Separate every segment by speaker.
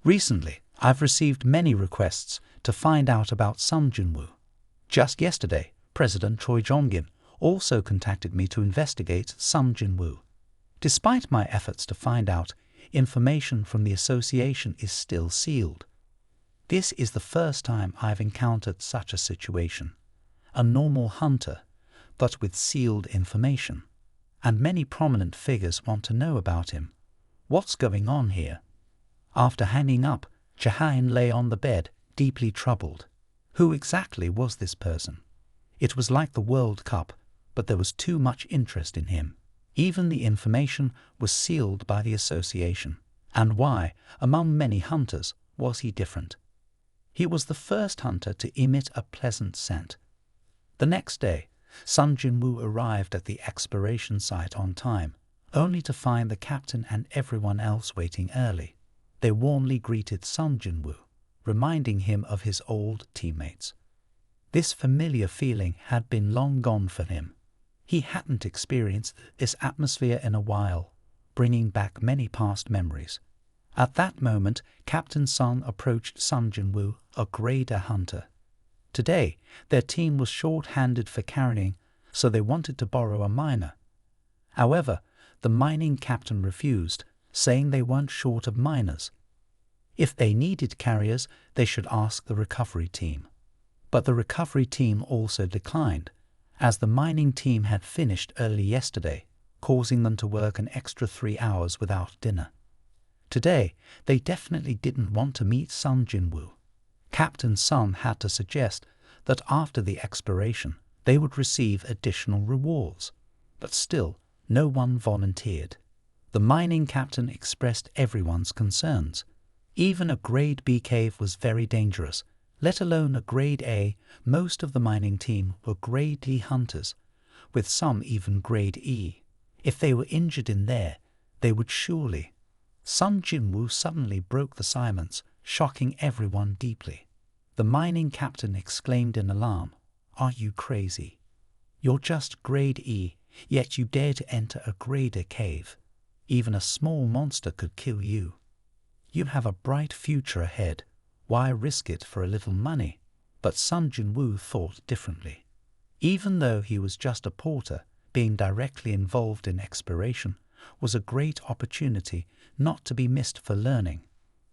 Speaker 1: Recently, I've received many requests to find out about Sung Jin Woo. Just yesterday, President Choi Jong-in also contacted me to investigate Sung Jin Woo. Despite my efforts to find out, information from the association is still sealed. This is the first time I've encountered such a situation. A normal hunter, but with sealed information. And many prominent figures want to know about him. What's going on here? After hanging up, Jahan lay on the bed, deeply troubled. Who exactly was this person? It was like the World Cup, but there was too much interest in him. Even the information was sealed by the association. And why, among many hunters, was he different? He was the first hunter to emit a pleasant scent. The next day, Sung Jin Woo arrived at the exploration site on time, only to find the captain and everyone else waiting early. They warmly greeted Sung Jin Woo, reminding him of his old teammates. This familiar feeling had been long gone for him. He hadn't experienced this atmosphere in a while, bringing back many past memories. At that moment, Captain Sung approached Sung Jin Woo, a grade A hunter. Today, their team was short-handed for carrying, so they wanted to borrow a miner. However, the mining captain refused, saying they weren't short of miners. If they needed carriers, they should ask the recovery team. But the recovery team also declined, as the mining team had finished early yesterday, causing them to work an extra 3 hours without dinner. Today, they definitely didn't want to meet Sung Jin Woo. Captain Sung had to suggest that after the exploration, they would receive additional rewards. But still, no one volunteered. The mining captain expressed everyone's concerns. Even a grade B cave was very dangerous, let alone a grade A. Most of the mining team were grade D hunters, with some even grade E. If they were injured in there, they would surely. Sung Jin Woo suddenly broke the silence, shocking everyone deeply. The mining captain exclaimed in alarm, "Are you crazy? You're just grade E, yet you dare to enter a grade A cave. Even a small monster could kill you. You have a bright future ahead. Why risk it for a little money?" But Sung Jin Woo thought differently. Even though he was just a porter, being directly involved in exploration was a great opportunity not to be missed for learning.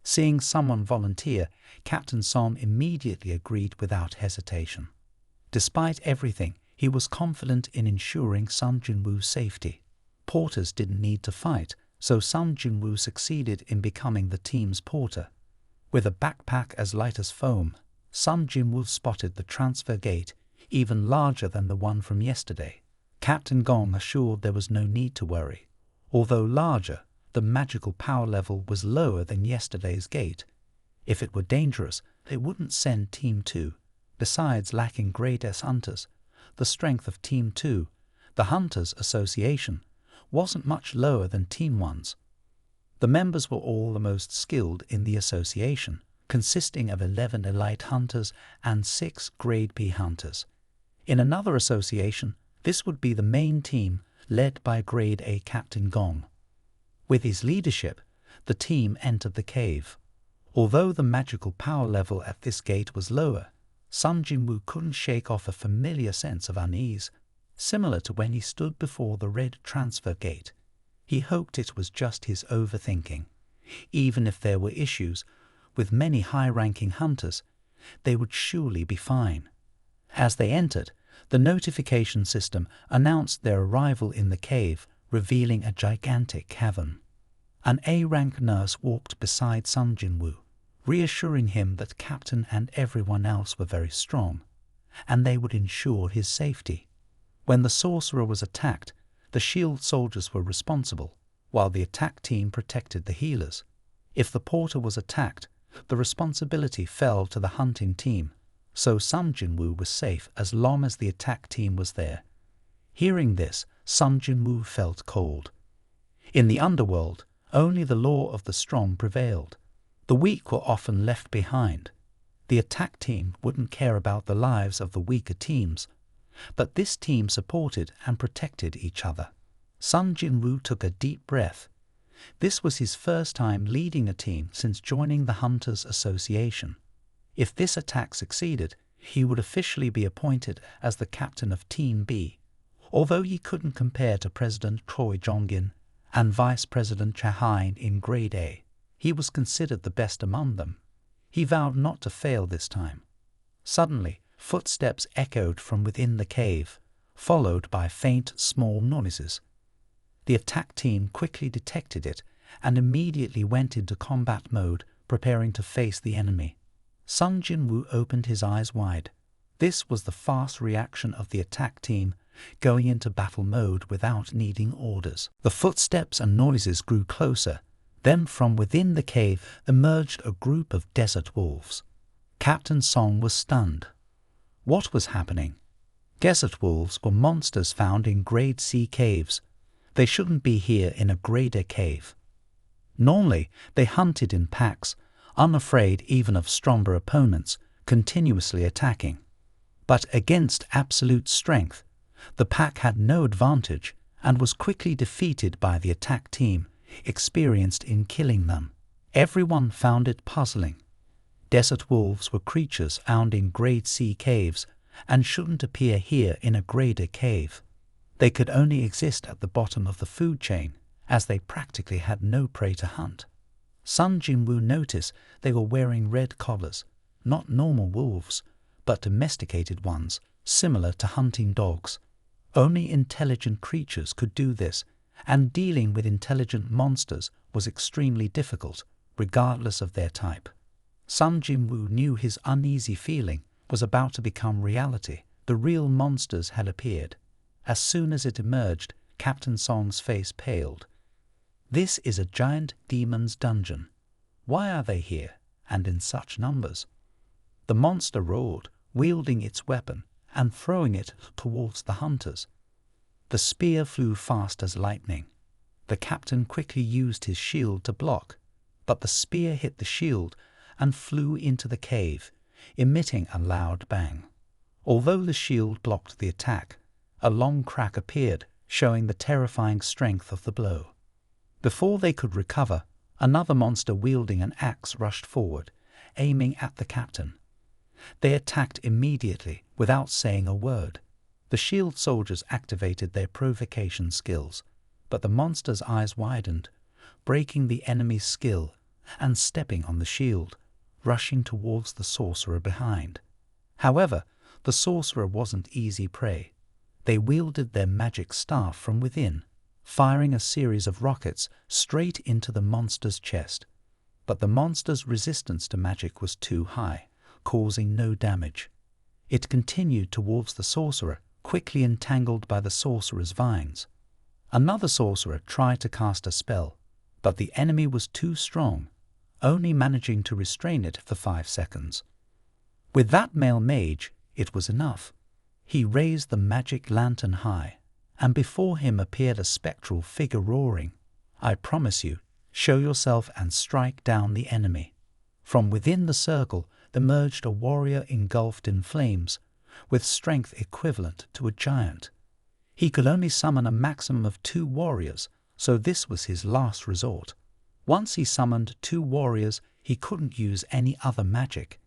Speaker 1: Seeing someone volunteer, Captain Song immediately agreed without hesitation. Despite everything, he was confident in ensuring Sung Jin Woo's safety. Porters didn't need to fight, so Sung Jin Woo succeeded in becoming the team's porter. With a backpack as light as foam, Sung Jin Woo spotted the transfer gate, even larger than the one from yesterday. Captain Gong assured there was no need to worry. Although larger, the magical power level was lower than yesterday's gate. If it were dangerous, they wouldn't send Team 2. Besides lacking grade S hunters, the strength of Team 2, the Hunters Association, wasn't much lower than Team 1's. The members were all the most skilled in the association, consisting of 11 elite hunters and 6 grade B hunters. In another association, this would be the main team, led by grade A Captain Gong. With his leadership, the team entered the cave. Although the magical power level at this gate was lower, Sung Jin Woo couldn't shake off a familiar sense of unease, similar to when he stood before the red transfer gate. He hoped it was just his overthinking. Even if there were issues with many high-ranking hunters, they would surely be fine. As they entered, the notification system announced their arrival in the cave, revealing a gigantic cavern. An A-rank nurse walked beside Sung Jin Woo, reassuring him that Captain and everyone else were very strong, and they would ensure his safety. When the sorcerer was attacked, the shield soldiers were responsible, while the attack team protected the healers. If the porter was attacked, the responsibility fell to the hunting team, so Sung Jin Woo was safe as long as the attack team was there. Hearing this, Sung Jin Woo felt cold. In the underworld, only the law of the strong prevailed. The weak were often left behind. The attack team wouldn't care about the lives of the weaker teams, but this team supported and protected each other. Sung Jin Woo took a deep breath. This was his first time leading a team since joining the Hunters Association. If this attack succeeded, he would officially be appointed as the captain of Team B. Although he couldn't compare to President Choi Jong-in and Vice President Cha Hae in Grade A, he was considered the best among them. He vowed not to fail this time. Suddenly, footsteps echoed from within the cave, followed by faint, small noises. The attack team quickly detected it and immediately went into combat mode, preparing to face the enemy. Sung Jin Woo opened his eyes wide. This was the fast reaction of the attack team, going into battle mode without needing orders. The footsteps and noises grew closer. Then from within the cave emerged a group of desert wolves. Captain Song was stunned. What was happening? Desert wolves were monsters found in Grade C caves. They shouldn't be here in a Grade A cave. Normally, they hunted in packs, unafraid even of stronger opponents, continuously attacking. But against absolute strength, the pack had no advantage and was quickly defeated by the attack team, experienced in killing them. Everyone found it puzzling. Desert wolves were creatures found in Grade C caves and shouldn't appear here in a Grade A cave. They could only exist at the bottom of the food chain, as they practically had no prey to hunt. Sung Jin Woo noticed they were wearing red collars, not normal wolves, but domesticated ones, similar to hunting dogs. Only intelligent creatures could do this, and dealing with intelligent monsters was extremely difficult, regardless of their type. Sung Jin Woo knew his uneasy feeling was about to become reality. The real monsters had appeared. As soon as it emerged, Captain Song's face paled. This is a giant demon's dungeon. Why are they here, and in such numbers? The monster roared, wielding its weapon and throwing it towards the hunters. The spear flew fast as lightning. The captain quickly used his shield to block, but the spear hit the shield and flew into the cave, emitting a loud bang. Although the shield blocked the attack, a long crack appeared, showing the terrifying strength of the blow. Before they could recover, another monster wielding an axe rushed forward, aiming at the captain. They attacked immediately, without saying a word. The shield soldiers activated their provocation skills, but the monster's eyes widened, breaking the enemy's skill and stepping on the shield, rushing towards the sorcerer behind. However, the sorcerer wasn't easy prey. They wielded their magic staff from within, firing a series of rockets straight into the monster's chest. But the monster's resistance to magic was too high, causing no damage. It continued towards the sorcerer, quickly entangled by the sorcerer's vines. Another sorcerer tried to cast a spell, but the enemy was too strong, only managing to restrain it for 5 seconds. With that male mage, it was enough. He raised the magic lantern high, and before him appeared a spectral figure roaring, "I promise you, show yourself and strike down the enemy." From within the circle emerged a warrior engulfed in flames, with strength equivalent to a giant. He could only summon a maximum of 2 warriors, so this was his last resort. Once he summoned 2 warriors, he couldn't use any other magic.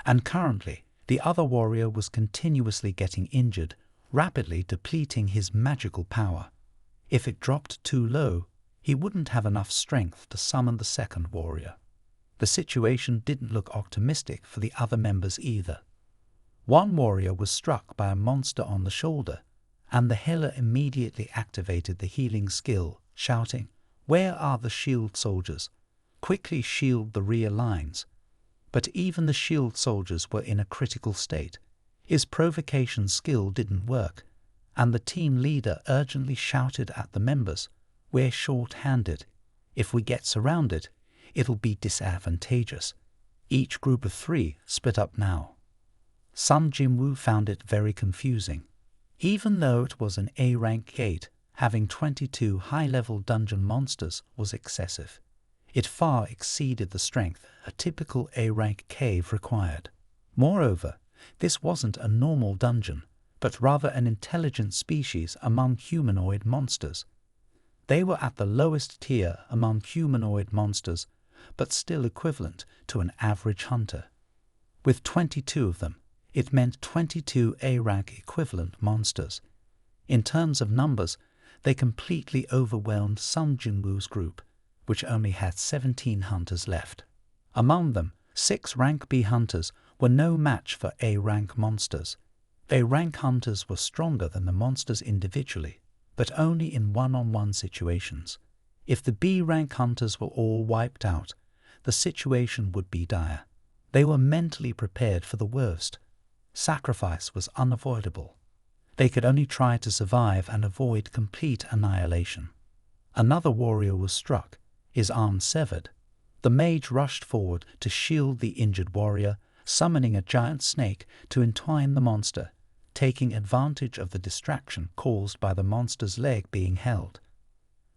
Speaker 1: And currently, the other warrior was continuously getting injured, rapidly depleting his magical power. If it dropped too low, he wouldn't have enough strength to summon the second warrior. The situation didn't look optimistic for the other members either. One warrior was struck by a monster on the shoulder, and the healer immediately activated the healing skill, shouting, "Where are the shield soldiers? Quickly shield the rear lines." But even the shield soldiers were in a critical state. His provocation skill didn't work, and the team leader urgently shouted at the members, "We're short-handed. If we get surrounded, it'll be disadvantageous." Each group of 3 split up now. Sung Jin Woo found it very confusing. Even though it was an A-rank gate, having 22 high-level dungeon monsters was excessive. It far exceeded the strength a typical A-rank cave required. Moreover, this wasn't a normal dungeon, but rather an intelligent species among humanoid monsters. They were at the lowest tier among humanoid monsters, but still equivalent to an average hunter. With 22 of them, it meant 22 A-rank equivalent monsters. In terms of numbers, they completely overwhelmed Sung Jin Woo's group, which only had 17 hunters left. Among them, 6 rank B hunters were no match for A-rank monsters. A-rank hunters were stronger than the monsters individually, but only in one-on-one situations. If the B-rank hunters were all wiped out, the situation would be dire. They were mentally prepared for the worst. Sacrifice was unavoidable. They could only try to survive and avoid complete annihilation. Another warrior was struck, his arm severed. The mage rushed forward to shield the injured warrior, summoning a giant snake to entwine the monster, taking advantage of the distraction caused by the monster's leg being held.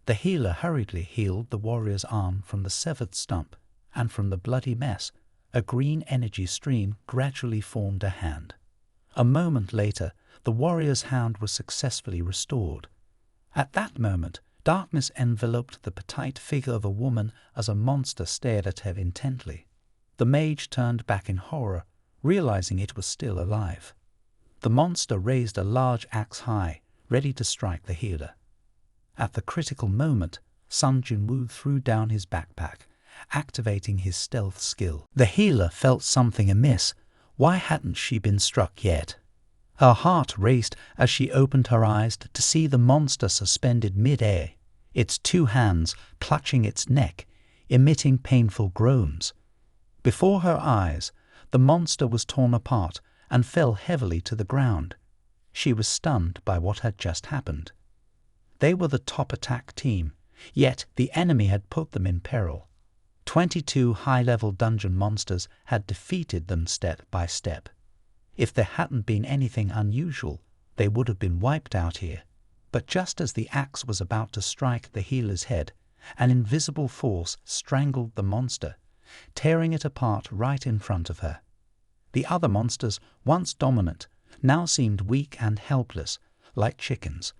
Speaker 1: The healer hurriedly healed the warrior's arm from the severed stump, and from the bloody mess, a green energy stream gradually formed a hand. A moment later, the warrior's hand was successfully restored. At that moment, darkness enveloped the petite figure of a woman as a monster stared at her intently. The mage turned back in horror, realizing it was still alive. The monster raised a large axe high, ready to strike the healer. At the critical moment, Sung Jin Woo threw down his backpack, activating his stealth skill. The healer felt something amiss. Why hadn't she been struck yet? Her heart raced as she opened her eyes to see the monster suspended mid-air, its 2 hands clutching its neck, emitting painful groans. Before her eyes, the monster was torn apart and fell heavily to the ground. She was stunned by what had just happened. They were the top attack team, yet the enemy had put them in peril. 22 high-level dungeon monsters had defeated them step by step. If there hadn't been anything unusual, they would have been wiped out here. But just as the axe was about to strike the healer's head, an invisible force strangled the monster, tearing it apart right in front of her. The other monsters, once dominant, now seemed weak and helpless, like chickens.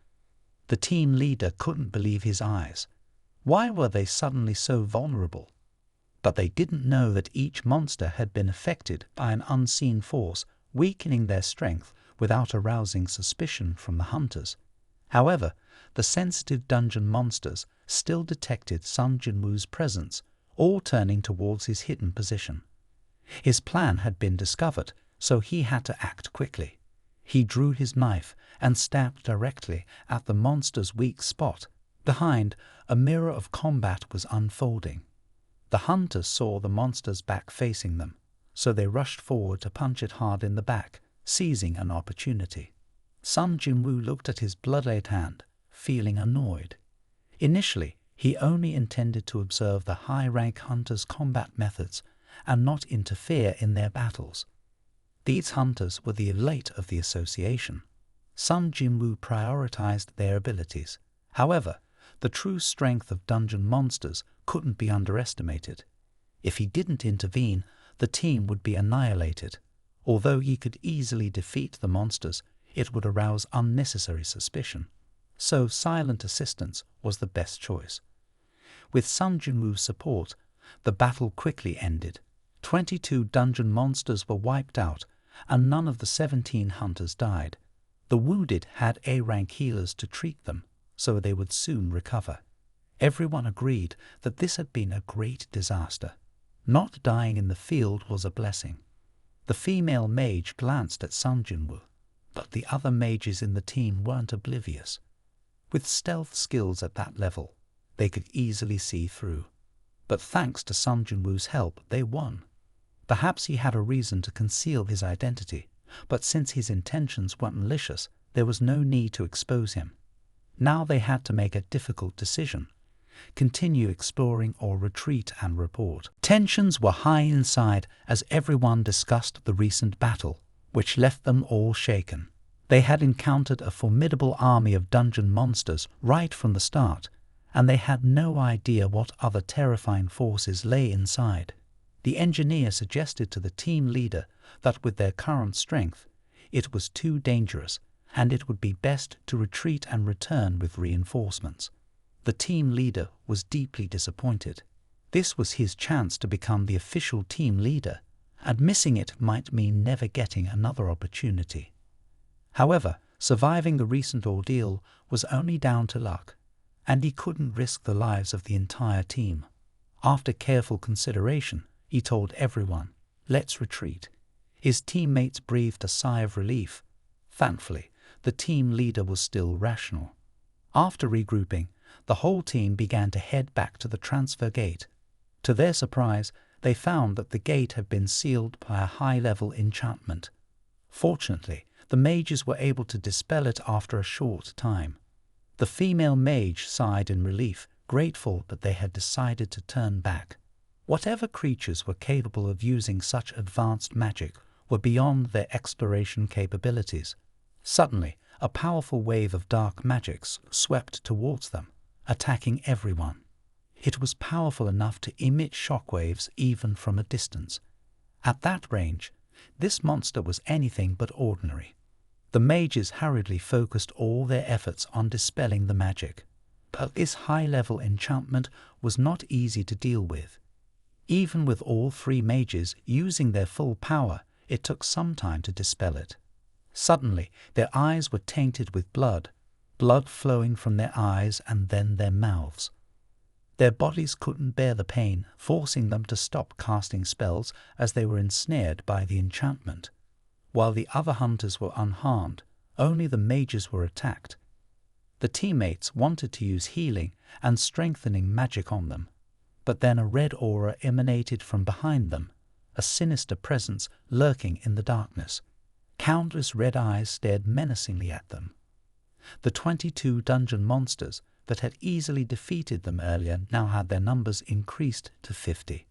Speaker 1: The team leader couldn't believe his eyes. Why were they suddenly so vulnerable? But they didn't know that each monster had been affected by an unseen force, weakening their strength without arousing suspicion from the hunters. However, the sensitive dungeon monsters still detected Sung Jin Woo's presence, all turning towards his hidden position. His plan had been discovered, so he had to act quickly. He drew his knife and stabbed directly at the monster's weak spot. Behind, a mirror of combat was unfolding. The hunters saw the monster's back facing them, so they rushed forward to punch it hard in the back, seizing an opportunity. Sung Jin Woo looked at his bloodled hand, feeling annoyed. Initially, he only intended to observe the high-rank hunters' combat methods and not interfere in their battles. These hunters were the elite of the association. Sung Jin Woo prioritized their abilities. However, the true strength of dungeon monsters couldn't be underestimated. If he didn't intervene, the team would be annihilated. Although he could easily defeat the monsters, it would arouse unnecessary suspicion. So silent assistance was the best choice. With Sung Jin Woo's support, the battle quickly ended. 22 dungeon monsters were wiped out, and none of the 17 hunters died. The wounded had A-rank healers to treat them, so they would soon recover. Everyone agreed that this had been a great disaster. Not dying in the field was a blessing. The female mage glanced at Sung Jin Woo, but the other mages in the team weren't oblivious. With stealth skills at that level, they could easily see through. But thanks to Sung Jin Woo's help, they won. Perhaps he had a reason to conceal his identity, but since his intentions weren't malicious, there was no need to expose him. Now they had to make a difficult decision: continue exploring or retreat and report. Tensions were high inside as everyone discussed the recent battle, which left them all shaken. They had encountered a formidable army of dungeon monsters right from the start, and they had no idea what other terrifying forces lay inside. The engineer suggested to the team leader that with their current strength, it was too dangerous, and it would be best to retreat and return with reinforcements. The team leader was deeply disappointed. This was his chance to become the official team leader, and missing it might mean never getting another opportunity. However, surviving the recent ordeal was only down to luck, and he couldn't risk the lives of the entire team. After careful consideration, he told everyone, "Let's retreat." His teammates breathed a sigh of relief. Thankfully, the team leader was still rational. After regrouping, the whole team began to head back to the transfer gate. To their surprise, they found that the gate had been sealed by a high-level enchantment. Fortunately, the mages were able to dispel it after a short time. The female mage sighed in relief, grateful that they had decided to turn back. Whatever creatures were capable of using such advanced magic were beyond their exploration capabilities. Suddenly, a powerful wave of dark magics swept towards them, attacking everyone. It was powerful enough to emit shockwaves even from a distance. At that range, this monster was anything but ordinary. The mages hurriedly focused all their efforts on dispelling the magic, but this high-level enchantment was not easy to deal with. Even with all three mages using their full power, it took some time to dispel it. Suddenly, their eyes were tainted with blood flowing from their eyes and then their mouths. Their bodies couldn't bear the pain, forcing them to stop casting spells as they were ensnared by the enchantment. While the other hunters were unharmed, only the mages were attacked. The teammates wanted to use healing and strengthening magic on them, but then a red aura emanated from behind them, a sinister presence lurking in the darkness. Countless red eyes stared menacingly at them. The 22 dungeon monsters that had easily defeated them earlier now had their numbers increased to 50.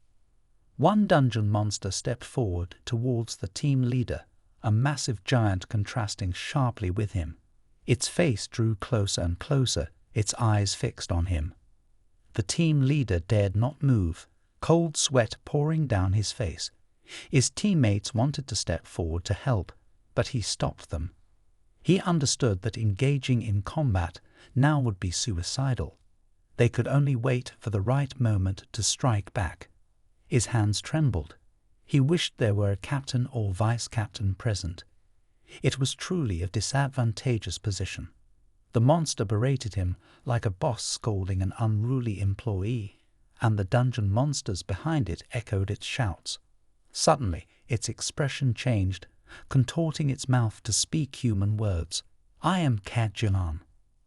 Speaker 1: One dungeon monster stepped forward towards the team leader, a massive giant contrasting sharply with him. Its face drew closer and closer, its eyes fixed on him. The team leader dared not move, cold sweat pouring down his face. His teammates wanted to step forward to help, but he stopped them. He understood that engaging in combat now would be suicidal. They could only wait for the right moment to strike back. His hands trembled. He wished there were a captain or vice-captain present. It was truly a disadvantageous position. The monster berated him like a boss scolding an unruly employee, and the dungeon monsters behind it echoed its shouts. Suddenly, its expression changed, contorting its mouth to speak human words. "I am Kadjilan.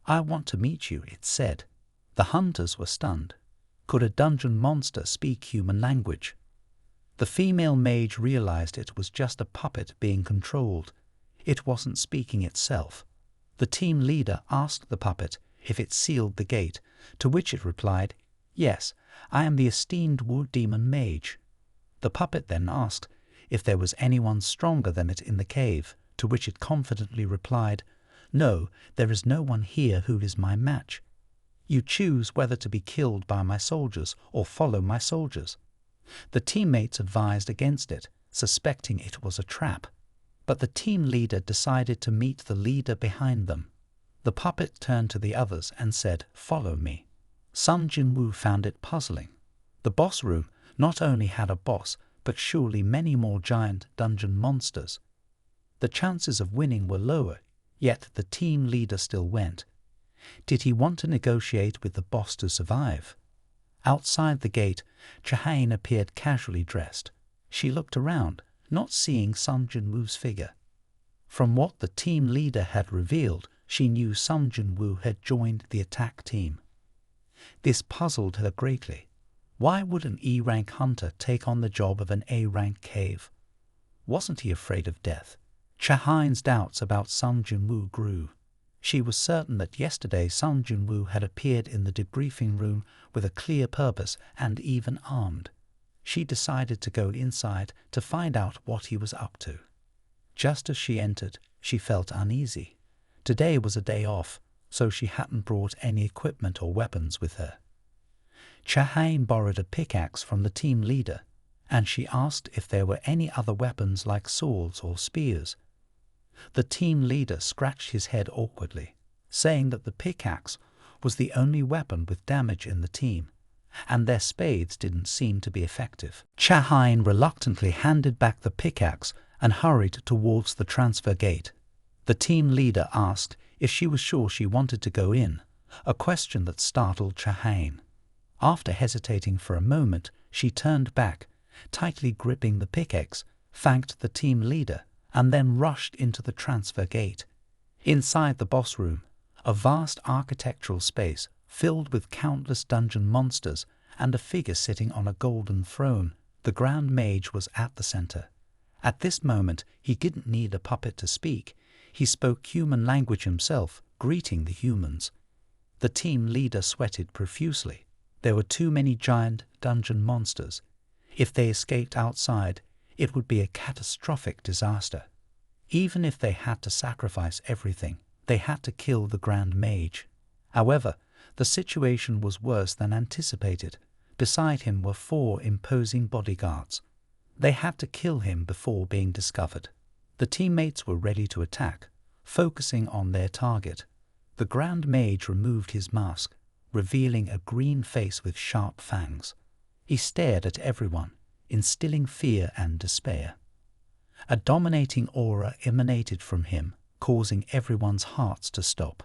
Speaker 1: I want to meet you," it said. The hunters were stunned. Could a dungeon monster speak human language? The female mage realized it was just a puppet being controlled. It wasn't speaking itself. The team leader asked the puppet if it sealed the gate, to which it replied, "Yes, I am the esteemed wood demon mage." The puppet then asked if there was anyone stronger than it in the cave, to which it confidently replied, "No, there is no one here who is my match. You choose whether to be killed by my soldiers or follow my soldiers." The teammates advised against it, suspecting it was a trap, but the team leader decided to meet the leader behind them. The puppet turned to the others and said, "Follow me." Sung Jin Woo found it puzzling. The boss room not only had a boss, but surely many more giant dungeon monsters. The chances of winning were lower, yet the team leader still went. Did he want to negotiate with the boss to survive? Outside the gate, Chahain appeared casually dressed. She looked around, not seeing Sung Jin Woo's figure. From what the team leader had revealed, she knew Sung Jin Woo had joined the attack team. This puzzled her greatly. Why would an E-rank hunter take on the job of an A-rank cave? Wasn't he afraid of death? Chahain's doubts about Sung Jin Woo grew. She was certain that yesterday Sung Jin Woo had appeared in the debriefing room with a clear purpose and even armed. She decided to go inside to find out what he was up to. Just as she entered, she felt uneasy. Today was a day off, so she hadn't brought any equipment or weapons with her. Chahain borrowed a pickaxe from the team leader, and she asked if there were any other weapons like swords or spears. The team leader scratched his head awkwardly, saying that the pickaxe was the only weapon with damage in the team, and their spades didn't seem to be effective. Cha-hein reluctantly handed back the pickaxe and hurried towards the transfer gate. The team leader asked if she was sure she wanted to go in, a question that startled Cha-hein. After hesitating for a moment, she turned back, tightly gripping the pickaxe, thanked the team leader, and then rushed into the transfer gate. Inside the boss room, a vast architectural space filled with countless dungeon monsters and a figure sitting on a golden throne, the Grand Mage was at the center. At this moment, he didn't need a puppet to speak. He spoke human language himself, greeting the humans. The team leader sweated profusely. There were too many giant dungeon monsters. If they escaped outside, it would be a catastrophic disaster. Even if they had to sacrifice everything, they had to kill the Grand Mage. However, the situation was worse than anticipated. Beside him were 4 imposing bodyguards. They had to kill him before being discovered. The teammates were ready to attack, focusing on their target. The Grand Mage removed his mask, revealing a green face with sharp fangs. He stared at everyone, instilling fear and despair. A dominating aura emanated from him, causing everyone's hearts to stop.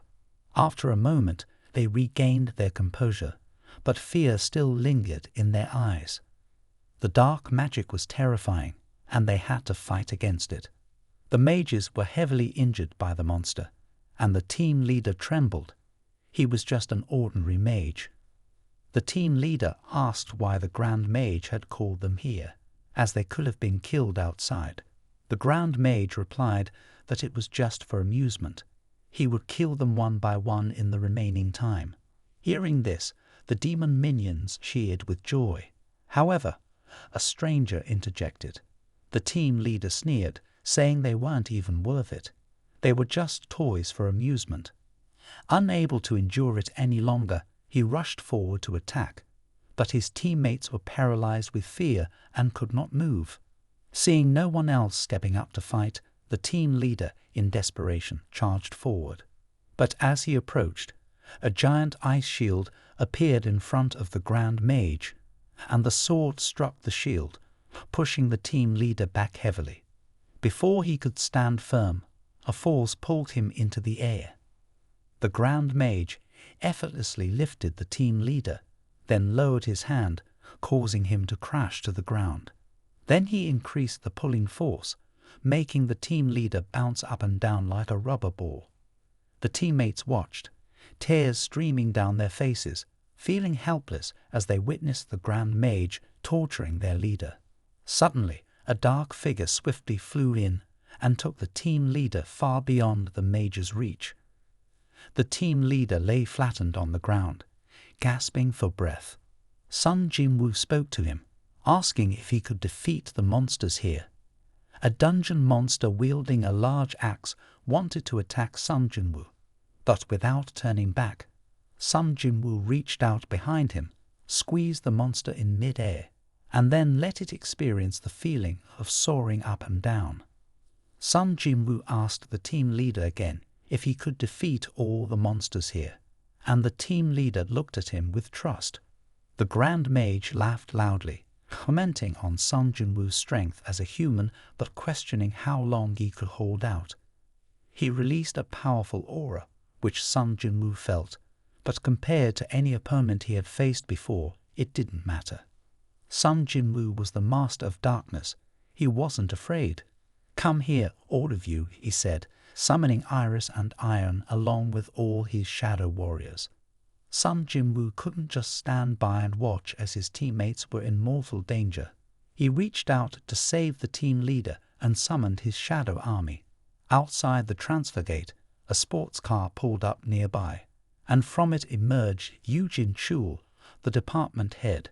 Speaker 1: After a moment, they regained their composure, but fear still lingered in their eyes. The dark magic was terrifying, and they had to fight against it. The mages were heavily injured by the monster, and the team leader trembled. He was just an ordinary mage. The team leader asked why the Grand Mage had called them here, as they could have been killed outside. The Grand Mage replied that it was just for amusement. He would kill them one by one in the remaining time. Hearing this, the demon minions cheered with joy. However, a stranger interjected. The team leader sneered, saying they weren't even worth it. They were just toys for amusement. Unable to endure it any longer, he rushed forward to attack, but his teammates were paralyzed with fear and could not move. Seeing no one else stepping up to fight, the team leader, in desperation, charged forward. But as he approached, a giant ice shield appeared in front of the Grand Mage, and the sword struck the shield, pushing the team leader back heavily. Before he could stand firm, a force pulled him into the air. The Grand Mage effortlessly lifted the team leader, then lowered his hand, causing him to crash to the ground. Then he increased the pulling force, making the team leader bounce up and down like a rubber ball. The teammates watched, tears streaming down their faces, feeling helpless as they witnessed the Grand Mage torturing their leader. Suddenly, a dark figure swiftly flew in and took the team leader far beyond the mage's reach. The team leader lay flattened on the ground, gasping for breath. Sung Jin Woo spoke to him, asking if he could defeat the monsters here. A dungeon monster wielding a large axe wanted to attack Sung Jin Woo, but without turning back, Sung Jin Woo reached out behind him, squeezed the monster in mid-air, and then let it experience the feeling of soaring up and down. Sung Jin Woo asked the team leader again if he could defeat all the monsters here, and the team leader looked at him with trust. The Grand Mage laughed loudly, commenting on Sung Jin Woo's strength as a human but questioning how long he could hold out. He released a powerful aura, which Sung Jin Woo felt, but compared to any opponent he had faced before, it didn't matter. Sung Jin Woo was the master of darkness. He wasn't afraid. "Come here, all of you," he said, summoning Iris and Iron along with all his shadow warriors. Sung Jin Woo couldn't just stand by and watch as his teammates were in mortal danger. He reached out to save the team leader and summoned his shadow army. Outside the transfer gate, a sports car pulled up nearby, and from it emerged Yoo-jin Chul, the department head.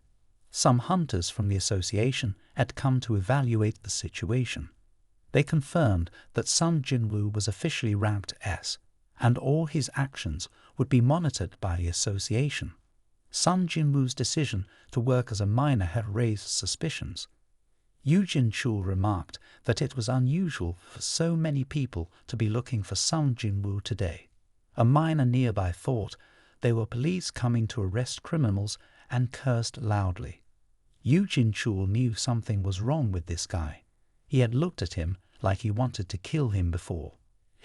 Speaker 1: Some hunters from the association had come to evaluate the situation. They confirmed that Sung Jin Woo was officially ranked S, and all his actions would be monitored by the association. Sung Jin Woo's decision to work as a miner had raised suspicions. Yoo-jin Chul remarked that it was unusual for so many people to be looking for Sung Jin Woo today. A miner nearby thought they were police coming to arrest criminals and cursed loudly. Yu Jin-chul knew something was wrong with this guy. He had looked at him like he wanted to kill him before.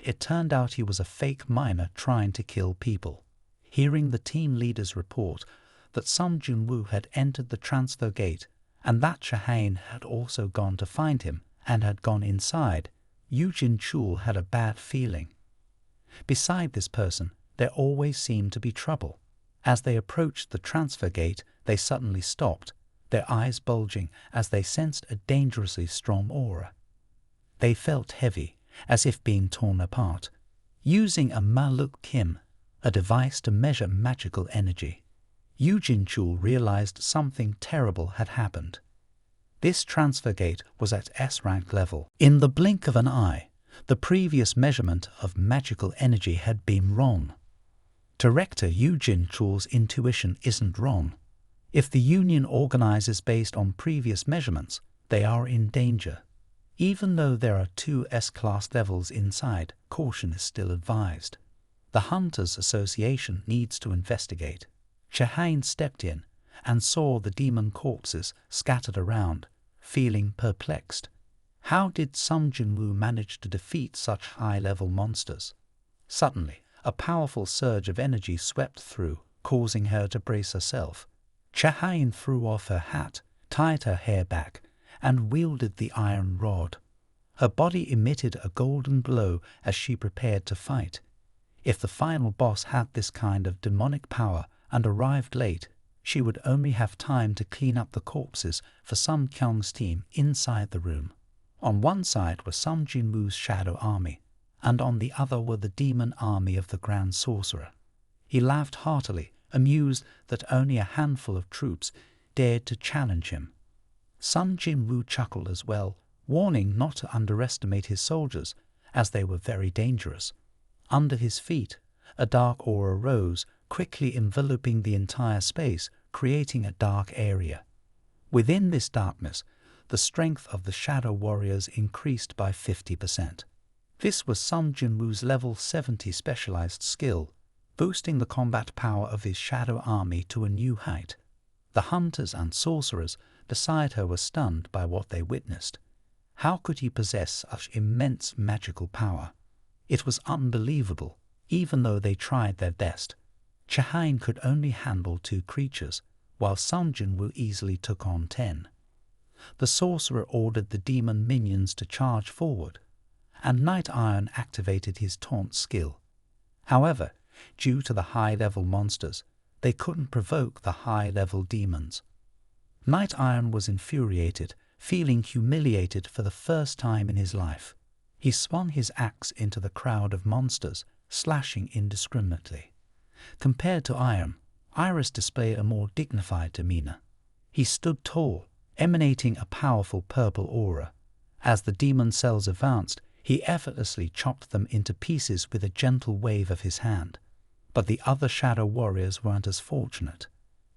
Speaker 1: It turned out he was a fake miner trying to kill people. Hearing the team leader's report that Sung Jin Woo had entered the transfer gate and that Cha-hain had also gone to find him and had gone inside, Yu Jin-chul had a bad feeling. Beside this person, there always seemed to be trouble. As they approached the transfer gate, they suddenly stopped, their eyes bulging as they sensed a dangerously strong aura. They felt heavy, as if being torn apart. Using a Maluk Kim, a device to measure magical energy, Yu Jin-chul realized something terrible had happened. This transfer gate was at S-rank level. In the blink of an eye, the previous measurement of magical energy had been wrong. Director Yu Jin-chul's intuition isn't wrong. If the union organizes based on previous measurements, they are in danger. Even though there are 2 S-class levels inside, caution is still advised. The Hunters Association needs to investigate. Cha-hain stepped in and saw the demon corpses scattered around, feeling perplexed. How did Sung Jin Woo manage to defeat such high-level monsters? Suddenly, a powerful surge of energy swept through, causing her to brace herself. Cha-hain threw off her hat, tied her hair back, and wielded the iron rod. Her body emitted a golden glow as she prepared to fight. If the final boss had this kind of demonic power and arrived late, she would only have time to clean up the corpses for Sung Kyung's team inside the room. On one side was Sung Jin Woo's shadow army, and on the other were the demon army of the Grand Sorcerer. He laughed heartily, amused that only a handful of troops dared to challenge him. Sung Jin Woo chuckled as well, warning not to underestimate his soldiers, as they were very dangerous. Under his feet, a dark aura rose, quickly enveloping the entire space, creating a dark area. Within this darkness, the strength of the Shadow Warriors increased by 50%. This was Sung Jin Woo's level 70 specialized skill, boosting the combat power of his shadow army to a new height. The hunters and sorcerers beside her were stunned by what they witnessed. How could he possess such immense magical power? It was unbelievable, even though they tried their best. Cha-hain could only handle 2 creatures, while Sung Jin Woo easily took on 10. The sorcerer ordered the demon minions to charge forward, and Night Iron activated his taunt skill. However, due to the high-level monsters, they couldn't provoke the high-level demons. Night Iron was infuriated, feeling humiliated for the first time in his life. He swung his axe into the crowd of monsters, slashing indiscriminately. Compared to Iris displayed a more dignified demeanor. He stood tall, emanating a powerful purple aura. As the demon cells advanced, he effortlessly chopped them into pieces with a gentle wave of his hand. But the other shadow warriors weren't as fortunate.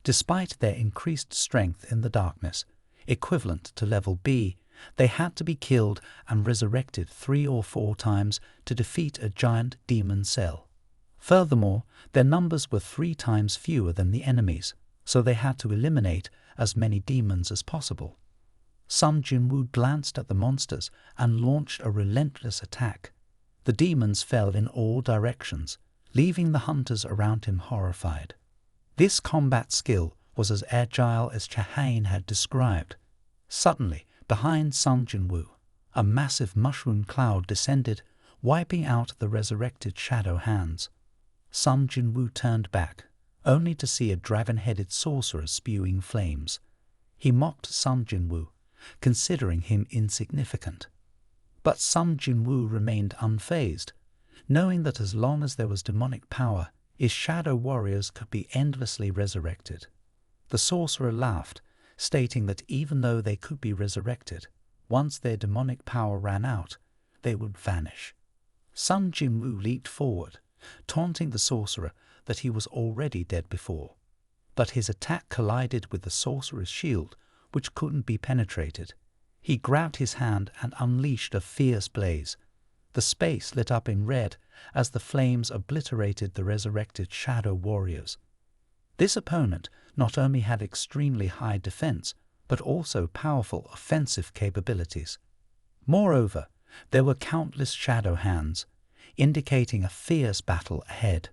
Speaker 1: Despite their increased strength in the darkness, equivalent to level B, they had to be killed and resurrected 3 or 4 times to defeat a giant demon cell. Furthermore, their numbers were 3 times fewer than the enemies, so they had to eliminate as many demons as possible. Sung Jin Woo glanced at the monsters and launched a relentless attack. The demons fell in all directions, leaving the hunters around him horrified. This combat skill was as agile as Cha-hain had described. Suddenly, behind Sung Jin Woo, a massive mushroom cloud descended, wiping out the resurrected shadow hands. Sung Jin Woo turned back, only to see a dragon-headed sorcerer spewing flames. He mocked Sung Jin Woo, considering him insignificant. But Sung Jin Woo remained unfazed, knowing that as long as there was demonic power, his shadow warriors could be endlessly resurrected. The sorcerer laughed, stating that even though they could be resurrected, once their demonic power ran out, they would vanish. Sung Jin Woo leaped forward, taunting the sorcerer that he was already dead before. But his attack collided with the sorcerer's shield, which couldn't be penetrated. He grabbed his hand and unleashed a fierce blaze. The space lit up in red as the flames obliterated the resurrected shadow warriors. This opponent not only had extremely high defense, but also powerful offensive capabilities. Moreover, there were countless shadow hands, indicating a fierce battle ahead.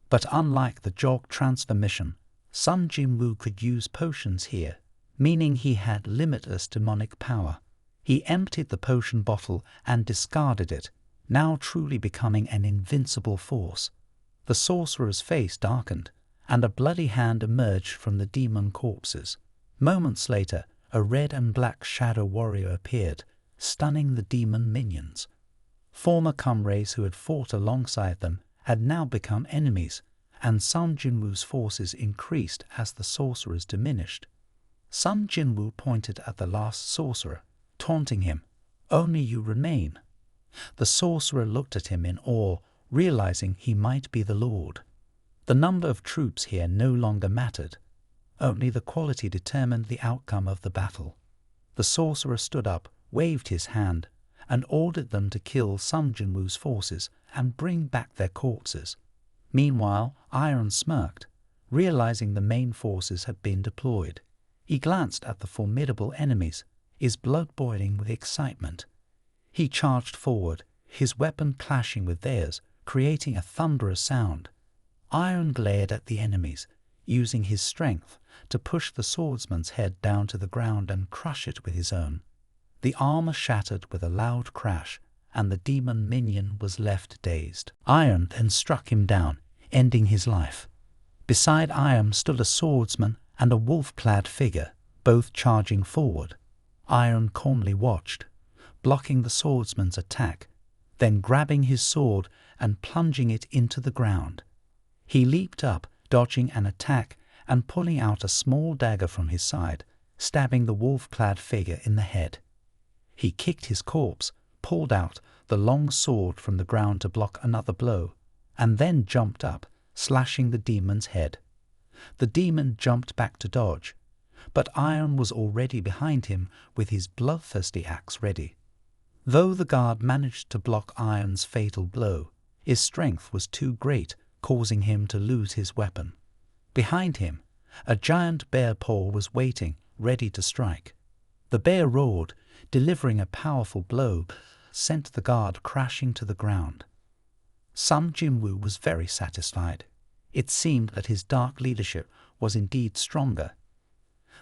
Speaker 1: But unlike the Jog transformation, Sung Jin Woo could use potions here, meaning he had limitless demonic power. He emptied the potion bottle and discarded it, now truly becoming an invincible force. The sorcerer's face darkened, and a bloody hand emerged from the demon corpses. Moments later, a red and black shadow warrior appeared, stunning the demon minions. Former comrades who had fought alongside them had now become enemies, and Sung Jin Woo's forces increased as the sorcerers diminished. Sung Jin Woo pointed at the last sorcerer, taunting him, "Only you remain." The sorcerer looked at him in awe, realizing he might be the Lord. The number of troops here no longer mattered. Only the quality determined the outcome of the battle. The sorcerer stood up, waved his hand, and ordered them to kill Sung Jin Woo's forces and bring back their corpses. Meanwhile, Iron smirked, realizing the main forces had been deployed. He glanced at the formidable enemies, his blood boiling with excitement. He charged forward, his weapon clashing with theirs, creating a thunderous sound. Iron glared at the enemies, using his strength to push the swordsman's head down to the ground and crush it with his own. The armor shattered with a loud crash, and the demon minion was left dazed. Iron then struck him down, ending his life. Beside Iron stood a swordsman and a wolf-clad figure, both charging forward. Iron calmly watched, blocking the swordsman's attack, then grabbing his sword and plunging it into the ground. He leaped up, dodging an attack and pulling out a small dagger from his side, stabbing the wolf-clad figure in the head. He kicked his corpse, pulled out the long sword from the ground to block another blow, and then jumped up, slashing the demon's head. The demon jumped back to dodge, but Iron was already behind him with his bloodthirsty axe ready. Though the guard managed to block Iron's fatal blow, his strength was too great, causing him to lose his weapon. Behind him, a giant bear paw was waiting, ready to strike. The bear roared, delivering a powerful blow, sent the guard crashing to the ground. Sung Jin Woo was very satisfied. It seemed that his dark leadership was indeed stronger.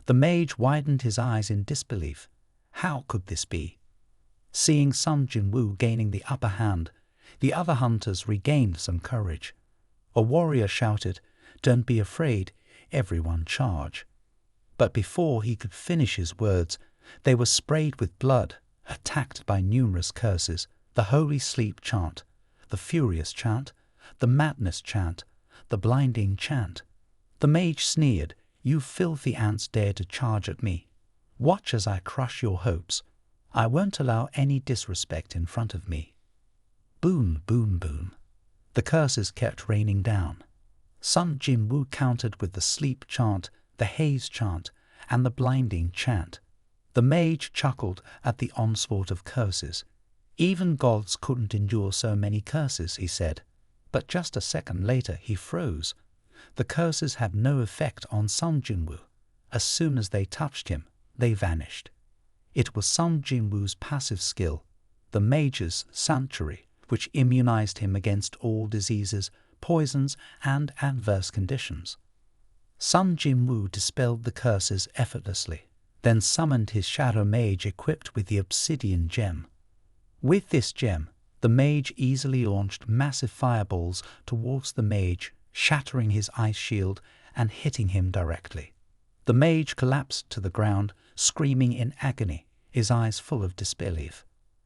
Speaker 1: The mage widened his eyes in disbelief. How could this be? Seeing Sung Jin Woo gaining the upper hand, the other hunters regained some courage. A warrior shouted, "Don't be afraid, everyone charge." But before he could finish his words, they were sprayed with blood, attacked by numerous curses, the holy sleep chant, the furious chant, the madness chant, the blinding chant. The mage sneered, "You filthy ants dare to charge at me. Watch as I crush your hopes. I won't allow any disrespect in front of me." Boom, boom, boom. The curses kept raining down. Sung Jin Woo countered with the sleep chant, the haze chant, and the blinding chant. The mage chuckled at the onslaught of curses. Even gods couldn't endure so many curses, he said. But just a second later he froze. The curses had no effect on Sung Jin Woo. As soon as they touched him, they vanished. It was Sung Jin Woo's passive skill, the mage's sanctuary, which immunized him against all diseases, poisons, and adverse conditions. Sung Jin Woo dispelled the curses effortlessly, then summoned his shadow mage equipped with the obsidian gem. With this gem, the mage easily launched massive fireballs towards the mage, shattering his ice shield and hitting him directly. The mage collapsed to the ground, screaming in agony, his eyes full of disbelief.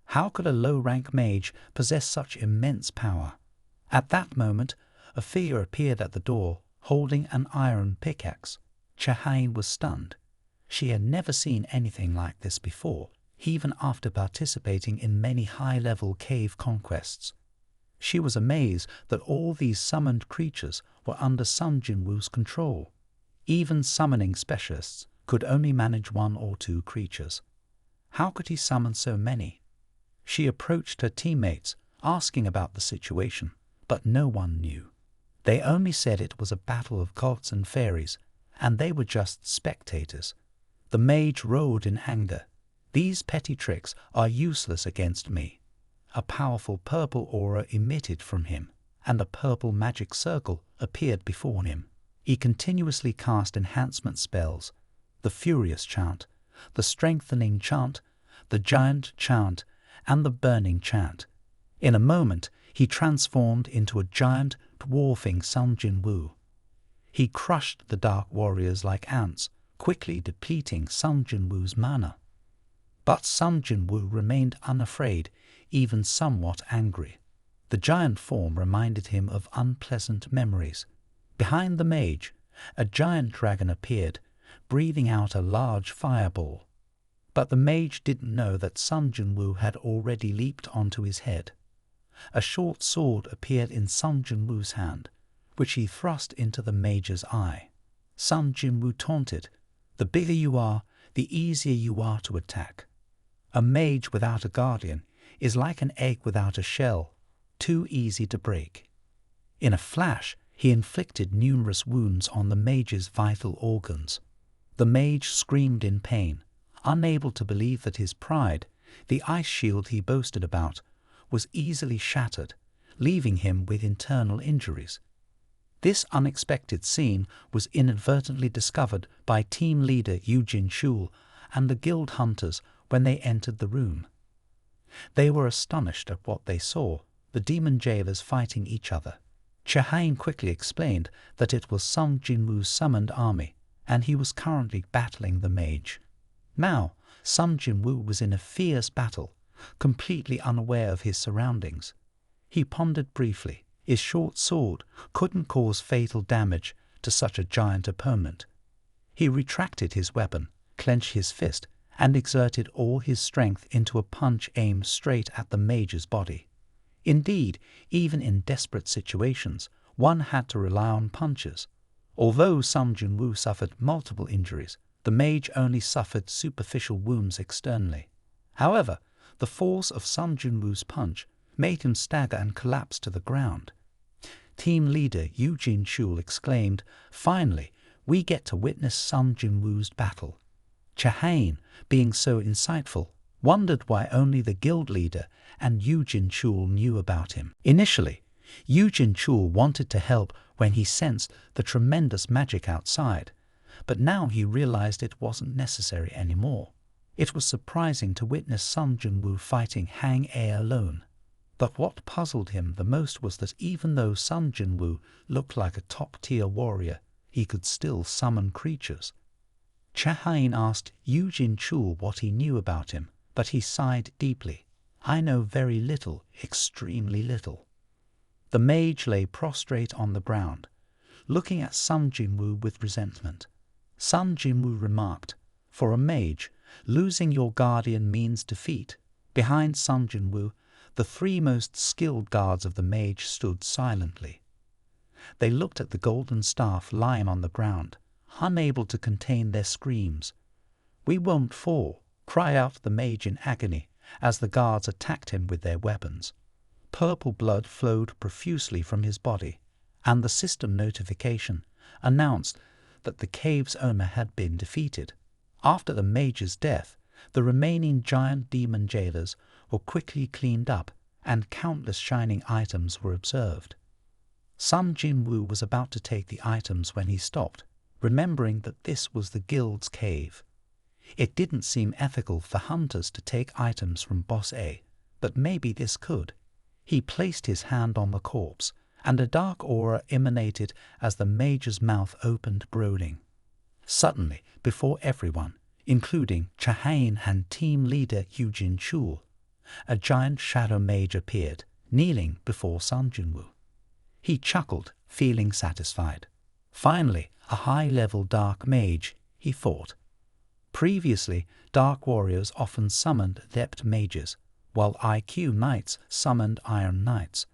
Speaker 1: How could a low-rank mage possess such immense power? At that moment, a figure appeared at the door, holding an iron pickaxe. Chahain was stunned. She had never seen anything like this before, even after participating in many high-level cave conquests. She was amazed that all these summoned creatures were under Sung Jin Woo's control. Even summoning specialists could only manage 1 or 2 creatures. How could he summon so many? She approached her teammates, asking about the situation, but no one knew. They only said it was a battle of gods and fairies, and they were just spectators. The mage roared in anger. "These petty tricks are useless against me." A powerful purple aura emitted from him, and a purple magic circle appeared before him. He continuously cast enhancement spells: the Furious Chant, the Strengthening Chant, the Giant Chant, and the Burning Chant. In a moment, he transformed into a giant, dwarfing Sung Jin Woo. He crushed the dark warriors like ants, quickly depleting Sung Jin Woo's mana. But Sung Jin Woo remained unafraid, even somewhat angry. The giant form reminded him of unpleasant memories. Behind the mage, a giant dragon appeared, breathing out a large fireball. But the mage didn't know that Sung Jin Woo had already leaped onto his head. A short sword appeared in Sung Jin Woo's hand, which he thrust into the mage's eye. Sung Jin Woo taunted, "The bigger you are, the easier you are to attack." A mage without a guardian is like an egg without a shell, too easy to break. In a flash, he inflicted numerous wounds on the mage's vital organs. The mage screamed in pain, unable to believe that his pride, the ice shield he boasted about, was easily shattered, leaving him with internal injuries. This unexpected scene was inadvertently discovered by team leader Jin Chul and the guild hunters when they entered the room. They were astonished at what they saw, the demon jailers fighting each other. Chahain quickly explained that it was Sung Jin Woo's summoned army, and he was currently battling the mage. Now, Sung Jin Woo was in a fierce battle, completely unaware of his surroundings. He pondered briefly. His short sword couldn't cause fatal damage to such a giant opponent. He retracted his weapon, clenched his fist, and exerted all his strength into a punch aimed straight at the mage's body. Indeed, even in desperate situations, one had to rely on punches. Although Sung Jin Woo suffered multiple injuries, the mage only suffered superficial wounds externally. However, the force of Sung Jin Woo's punch made him stagger and collapse to the ground. Team leader Jin Chul exclaimed, "Finally, we get to witness Sung Jin Woo's battle." Chahain, being so insightful, wondered why only the guild leader and Jin Chul knew about him. Initially, Jin Chul wanted to help when he sensed the tremendous magic outside, but now he realized it wasn't necessary anymore. It was surprising to witness Sung Jin Woo fighting Hang Ae alone. But what puzzled him the most was that even though Sung Jin Woo looked like a top-tier warrior, he could still summon creatures. Chahain asked Jin Chul what he knew about him, but he sighed deeply. "I know very little, extremely little." The mage lay prostrate on the ground, looking at Sung Jin Woo with resentment. Sung Jin Woo remarked, "For a mage, losing your guardian means defeat." Behind Sung Jin Woo, the three most skilled guards of the mage stood silently. They looked at the golden staff lying on the ground, unable to contain their screams. "We won't fall," cried out the mage in agony as the guards attacked him with their weapons. Purple blood flowed profusely from his body, and the system notification announced that the cave's owner had been defeated. After the mage's death, the remaining giant demon jailers were quickly cleaned up, and countless shining items were observed. Sung Jin Woo was about to take the items when he stopped, remembering that this was the guild's cave. It didn't seem ethical for hunters to take items from Boss A, but maybe this could. He placed his hand on the corpse, and a dark aura emanated as the mage's mouth opened, groaning. Suddenly, before everyone, including Chahain and team leader Jin Chul, a giant shadow mage appeared, kneeling before Sung Jin Woo. He chuckled, feeling satisfied. Finally, a high-level dark mage, he thought. Previously, dark warriors often summoned adept mages, while IQ knights summoned iron knights.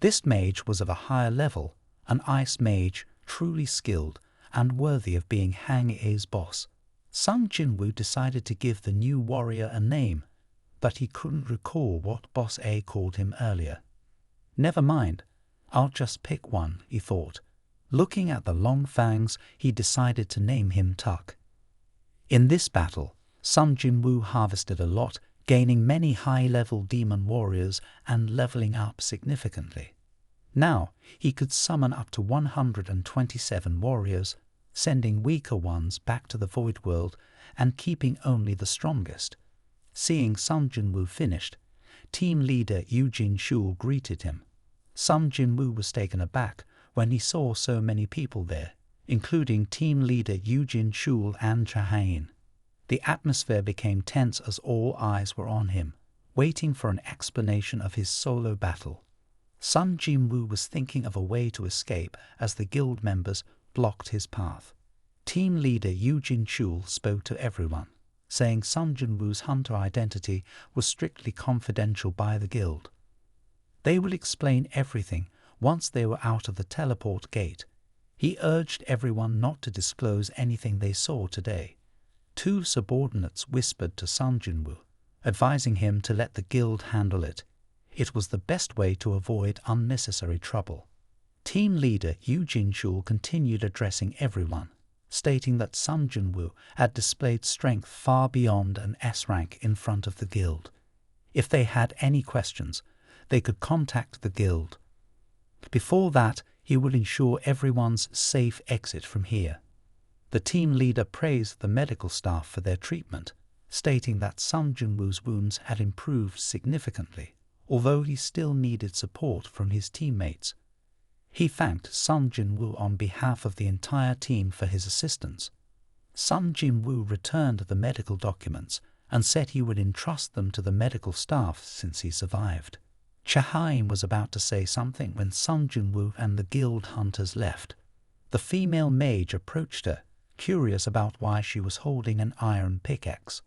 Speaker 1: This mage was of a higher level, an ice mage, truly skilled and worthy of being Hang A's boss. Sung Jin Woo decided to give the new warrior a name, but he couldn't recall what Boss A called him earlier. Never mind, I'll just pick one, he thought. Looking at the long fangs, he decided to name him Tuck. In this battle, Sung Jin Woo harvested a lot, gaining many high-level demon warriors and leveling up significantly. Now, he could summon up to 127 warriors, sending weaker ones back to the Void World and keeping only the strongest. Seeing Sung Jin Woo finished, team leader Eugene Shul greeted him. Sung Jin Woo was taken aback when he saw so many people there, including team leader Eugene Shul and Chahain. The atmosphere became tense as all eyes were on him, waiting for an explanation of his solo battle. Sung Jin Woo was thinking of a way to escape as the guild members blocked his path. Team leader Eugene Shul spoke to everyone, saying Sung Jin Woo's hunter identity was strictly confidential by the guild. They will explain everything once they were out of the teleport gate. He urged everyone not to disclose anything they saw today. Two subordinates whispered to Sung Jin Woo, advising him to let the guild handle it. It was the best way to avoid unnecessary trouble. Team leader Eugene Shul continued addressing everyone, stating that Sung Jin Woo had displayed strength far beyond an S rank in front of the guild. If they had any questions, they could contact the guild. Before that, he would ensure everyone's safe exit from here. The team leader praised the medical staff for their treatment, stating that Sung Jin Woo's wounds had improved significantly, although he still needed support from his teammates. He thanked Sung Jin Woo on behalf of the entire team for his assistance. Sung Jin Woo returned the medical documents and said he would entrust them to the medical staff since he survived. Chahain was about to say something when Sung Jin Woo and the guild hunters left. The female mage approached her, curious about why she was holding an iron pickaxe.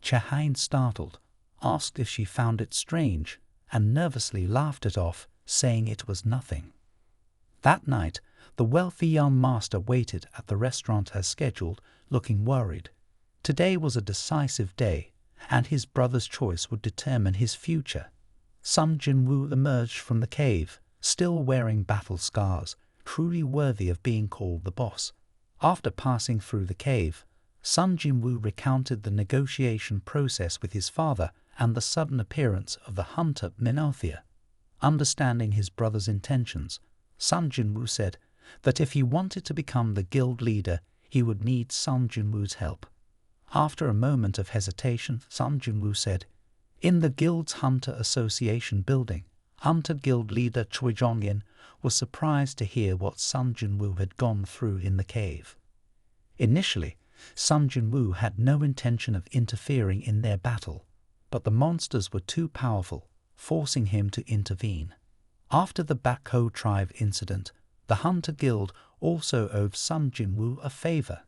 Speaker 1: Chahain, startled, asked if she found it strange and nervously laughed it off, saying it was nothing. That night, the wealthy young master waited at the restaurant as scheduled, looking worried. Today was a decisive day, and his brother's choice would determine his future. Sung Jin Woo emerged from the cave, still wearing battle scars, truly worthy of being called the boss. After passing through the cave, Sung Jin Woo recounted the negotiation process with his father and the sudden appearance of the hunter ManhWa. Understanding his brother's intentions, Sung Jin Woo said that if he wanted to become the guild leader, he would need Sung Jin Woo's help. After a moment of hesitation, Sung Jin Woo said, "In the guild's Hunter Association building, Hunter Guild leader Choi Jong-in was surprised to hear what Sung Jin Woo had gone through in the cave. Initially, Sung Jin Woo had no intention of interfering in their battle, but the monsters were too powerful, forcing him to intervene. After the Bako tribe incident, the Hunter Guild also owed Sung Jin Woo a favor.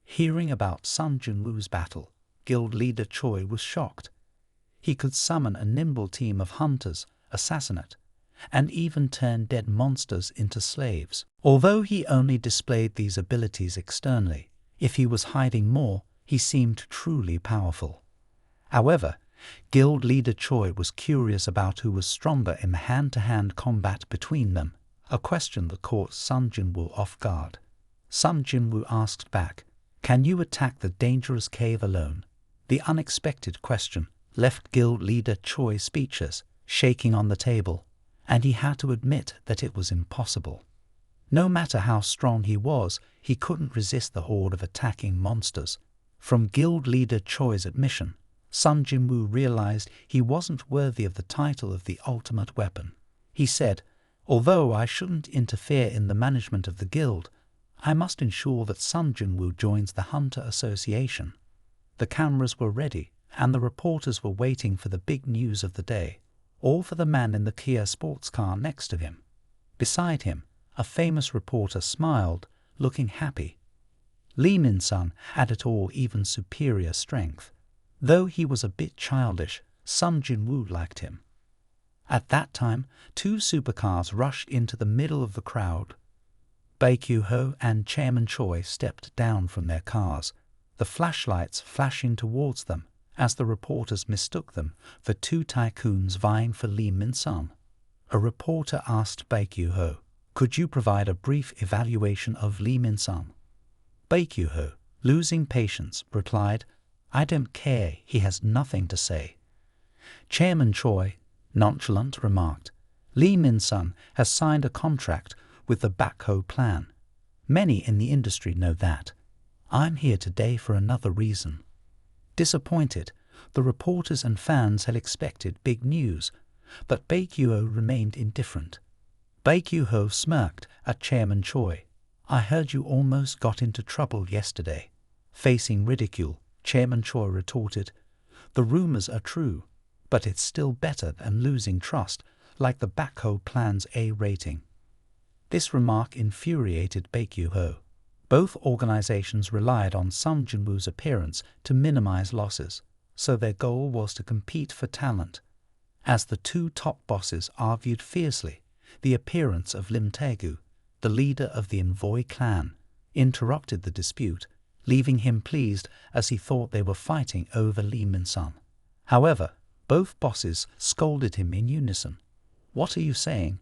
Speaker 1: Hearing about Sung Jin Woo's battle, guild leader Choi was shocked. He could summon a nimble team of hunters, assassinate, and even turn dead monsters into slaves. Although he only displayed these abilities externally, if he was hiding more, he seemed truly powerful. However, guild leader Choi was curious about who was stronger in the hand-to-hand combat between them, a question that caught Sung Jin Woo off guard. Sung Jin Woo asked back, "Can you attack the dangerous cave alone?" The unexpected question left guild leader Choi speechless, shaking on the table, and he had to admit that it was impossible. No matter how strong he was, he couldn't resist the horde of attacking monsters. From guild leader Choi's admission, Sung Jin Woo realized he wasn't worthy of the title of the ultimate weapon. He said, "Although I shouldn't interfere in the management of the guild, I must ensure that Sung Jin Woo joins the Hunter Association." The cameras were ready, and the reporters were waiting for the big news of the day, all for the man in the Kia sports car next to him. Beside him, a famous reporter smiled, looking happy. Lee Min-sung had it all even superior strength. Though he was a bit childish, Sung Jin Woo liked him. At that time, two supercars rushed into the middle of the crowd. Baekyu-ho and Chairman Choi stepped down from their cars, the flashlights flashing towards them as the reporters mistook them for two tycoons vying for Lee Min-sung. A reporter asked Baek-yoo-ho, "Could you provide a brief evaluation of Lee Min-sung?" Baek-yoo-ho, losing patience, replied, "I don't care, he has nothing to say." Chairman Choi, nonchalant, remarked, "Lee Min-sung has signed a contract with the Baekho Plan. Many in the industry know that. I'm here today for another reason." Disappointed, the reporters and fans had expected big news, but Baek-yoo-ho remained indifferent. Baek-yoo-ho smirked at Chairman Choi. "I heard you almost got into trouble yesterday." Facing ridicule, Chairman Choi retorted, "The rumors are true, but it's still better than losing trust like the Baekho Plan's A rating." This remark infuriated Baek-yoo-ho. Both organizations relied on Sung Jin Woo's appearance to minimize losses, so their goal was to compete for talent. As the two top bosses argued fiercely, the appearance of Lim Tae-gu, the leader of the Envoy clan, interrupted the dispute, leaving him pleased as he thought they were fighting over Lee Min-sung. However, both bosses scolded him in unison. "What are you saying?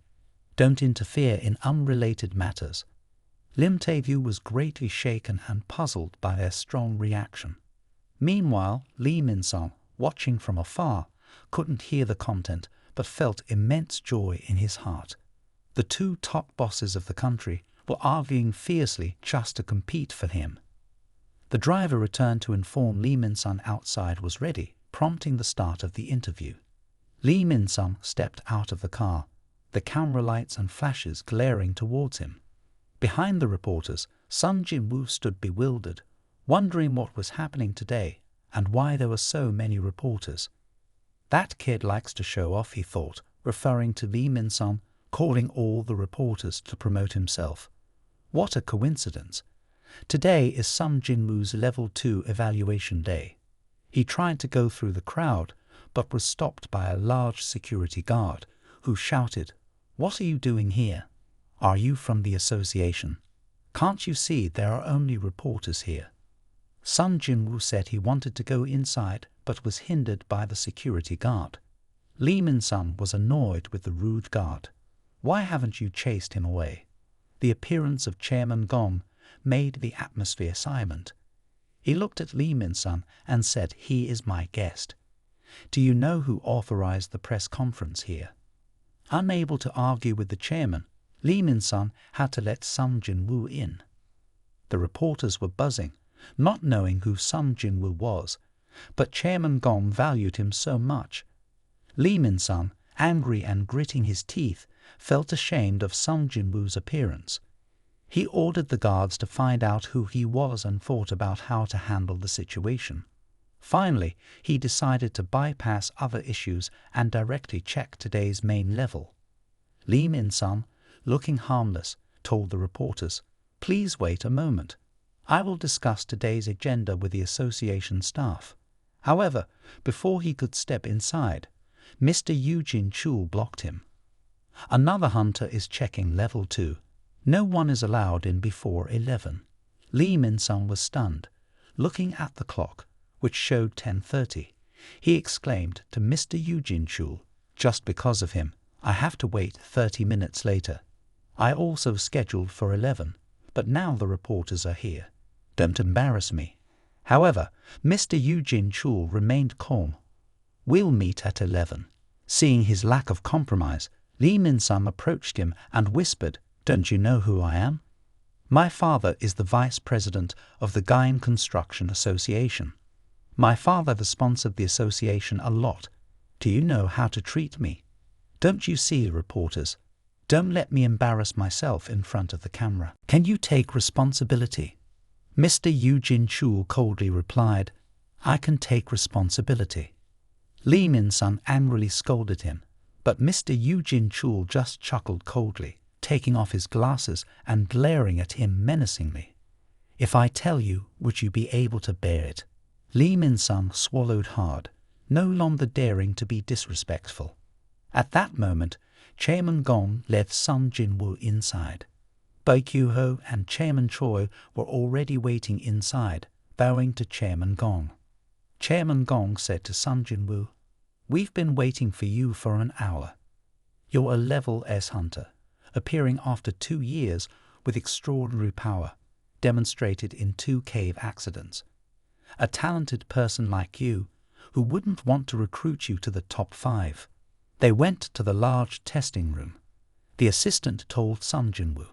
Speaker 1: Don't interfere in unrelated matters." Lim Tae-gu was greatly shaken and puzzled by their strong reaction. Meanwhile, Lee Min-sung, watching from afar, couldn't hear the content but felt immense joy in his heart. The two top bosses of the country were arguing fiercely just to compete for him. The driver returned to inform Lee Min-sung outside was ready, prompting the start of the interview. Lee Min-sung stepped out of the car, the camera lights and flashes glaring towards him. Behind the reporters, Sung Jin Woo stood bewildered, wondering what was happening today and why there were so many reporters. "That kid likes to show off," he thought, referring to Lee Min-sung, calling all the reporters to promote himself. What a coincidence! Today is Sung Jin Woo's Level 2 evaluation day. He tried to go through the crowd, but was stopped by a large security guard, who shouted, "What are you doing here? Are you from the association? Can't you see there are only reporters here?" Sung Jin Woo said he wanted to go inside, but was hindered by the security guard. Lee Min-sung was annoyed with the rude guard. "Why haven't you chased him away?" The appearance of Chairman Gong made the atmosphere silent. He looked at Lee Min-sung and said, "He is my guest. Do you know who authorized the press conference here?" Unable to argue with the chairman, Lee Min-sung had to let Sung Jin Woo in. The reporters were buzzing, not knowing who Sung Jin Woo was, but Chairman Gong valued him so much. Lee Min-sung, angry and gritting his teeth, felt ashamed of Sung Jin Woo's appearance. He ordered the guards to find out who he was and thought about how to handle the situation. Finally, he decided to bypass other issues and directly check today's main level. Lee Min-sung, looking harmless, told the reporters, "Please wait a moment. I will discuss today's agenda with the association staff." However, before he could step inside, Mr. Eugene Chul blocked him. "Another hunter is checking level 2. No one is allowed in before 11. Lee Min-sung was stunned. Looking at the clock, which showed 10:30, he exclaimed to Mr. Eugene Chul, "Just because of him, I have to wait 30 minutes later. I also scheduled for 11, but now the reporters are here. Don't embarrass me." However, Mr. Eugene Chul remained calm. "We'll meet at 11. Seeing his lack of compromise, Lee Min-sung approached him and whispered, "Don't you know who I am? My father is the vice president of the Gaim Construction Association. My father has sponsored the association a lot. Do you know how to treat me? Don't you see, reporters? Don't let me embarrass myself in front of the camera. Can you take responsibility?" Mr. Eugene Chul coldly replied, "I can take responsibility." Lee Min-sung angrily scolded him, but Mr. Eugene Chul just chuckled coldly, taking off his glasses and glaring at him menacingly. "If I tell you, would you be able to bear it?" Lee Min-sung swallowed hard, no longer daring to be disrespectful. At that moment, Chairman Gong led Sung Jin Woo inside. Baek-yoo-ho and Chairman Choi were already waiting inside, bowing to Chairman Gong. Chairman Gong said to Sung Jin Woo, "We've been waiting for you for an hour. You're a level S hunter, appearing after 2 years with extraordinary power, demonstrated in 2 cave accidents. A talented person like you, who wouldn't want to recruit you to the top 5. They went to the large testing room. The assistant told Sung Jin Woo,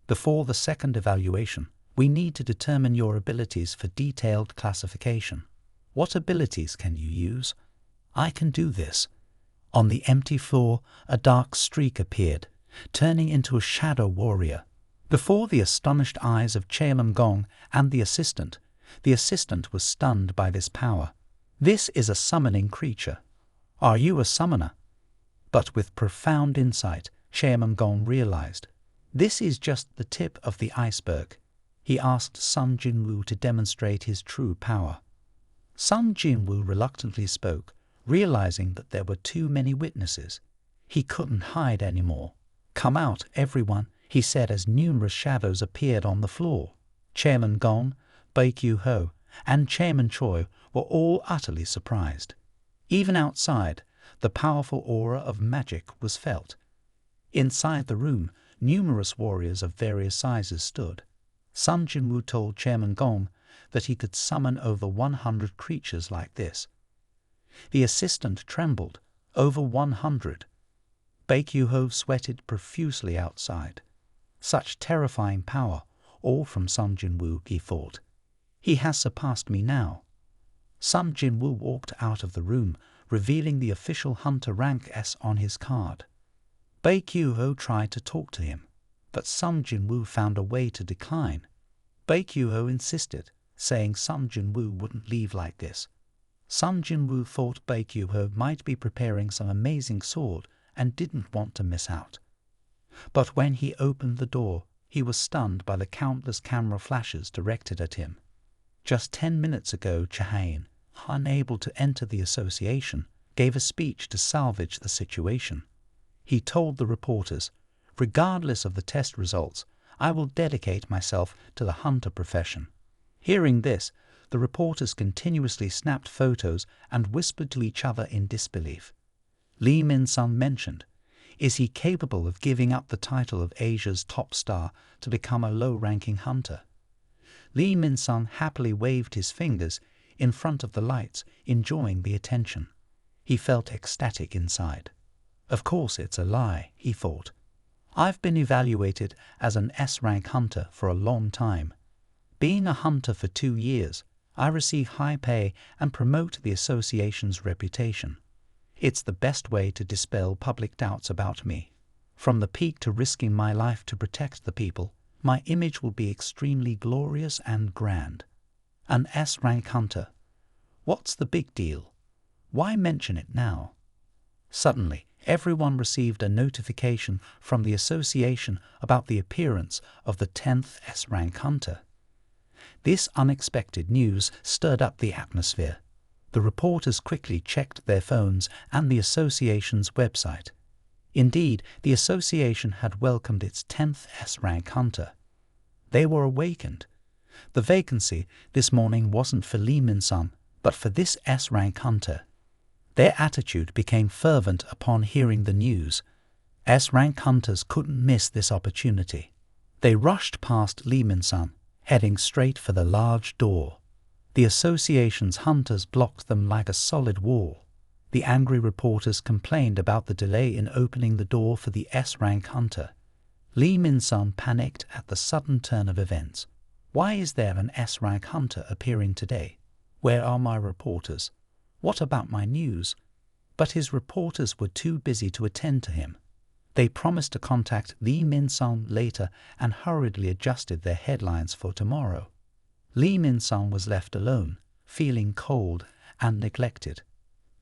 Speaker 1: "Before the second evaluation, we need to determine your abilities for detailed classification. What abilities can you use?" "I can do this." On the empty floor, a dark streak appeared, turning into a shadow warrior. Before the astonished eyes of Chairman Gong and the assistant was stunned by this power. "This is a summoning creature. Are you a summoner?" But with profound insight, Chairman Gong realized, this is just the tip of the iceberg. He asked Sung Jin Woo to demonstrate his true power. Sung Jin Woo reluctantly spoke, realizing that there were too many witnesses. He couldn't hide anymore. "Come out, everyone," he said as numerous shadows appeared on the floor. Chairman Gong, Baekyu-ho, and Chairman Choi were all utterly surprised. Even outside, the powerful aura of magic was felt. Inside the room, numerous warriors of various sizes stood. Sung Jin Woo told Chairman Gong that he could summon over 100 creatures like this. The assistant trembled. Over 100. Baekyu-ho sweated profusely outside. Such terrifying power, all from Sung Jin Woo, he thought. He has surpassed me now. Sung Jin Woo walked out of the room, revealing the official hunter rank S on his card. Baekyu-ho tried to talk to him, but Sung Jin Woo found a way to decline. Baekyu-ho insisted, saying Sung Jin Woo wouldn't leave like this. Sung Jin Woo thought Baekyu-ho might be preparing some amazing sword and didn't want to miss out. But when he opened the door, he was stunned by the countless camera flashes directed at him. Just 10 minutes ago, Chahain, unable to enter the association, gave a speech to salvage the situation. He told the reporters, "Regardless of the test results, I will dedicate myself to the hunter profession." Hearing this, the reporters continuously snapped photos and whispered to each other in disbelief. Lee Min-sung mentioned, "Is he capable of giving up the title of Asia's top star to become a low-ranking hunter?" Lee Min-sung happily waved his fingers in front of the lights, enjoying the attention. He felt ecstatic inside. Of course it's a lie, he thought. I've been evaluated as an S-rank hunter for a long time. Being a hunter for 2 years, I receive high pay and promote the association's reputation. It's the best way to dispel public doubts about me. From the peak to risking my life to protect the people, my image will be extremely glorious and grand. An S-rank hunter. What's the big deal? Why mention it now? Suddenly, everyone received a notification from the association about the appearance of the 10th S-rank hunter. This unexpected news stirred up the atmosphere. The reporters quickly checked their phones and the association's website. Indeed, the association had welcomed its 10th S-rank hunter. They were awakened. The vacancy this morning wasn't for Lee Min-sung, but for this S-rank hunter. Their attitude became fervent upon hearing the news. S-rank hunters couldn't miss this opportunity. They rushed past Lee Min-sung, heading straight for the large door. The association's hunters blocked them like a solid wall. The angry reporters complained about the delay in opening the door for the S-rank hunter. Lee Min-sung panicked at the sudden turn of events. Why is there an S-rank hunter appearing today? Where are my reporters? What about my news? But his reporters were too busy to attend to him. They promised to contact Lee Min-sung later and hurriedly adjusted their headlines for tomorrow. Lee Min-sung was left alone, feeling cold and neglected.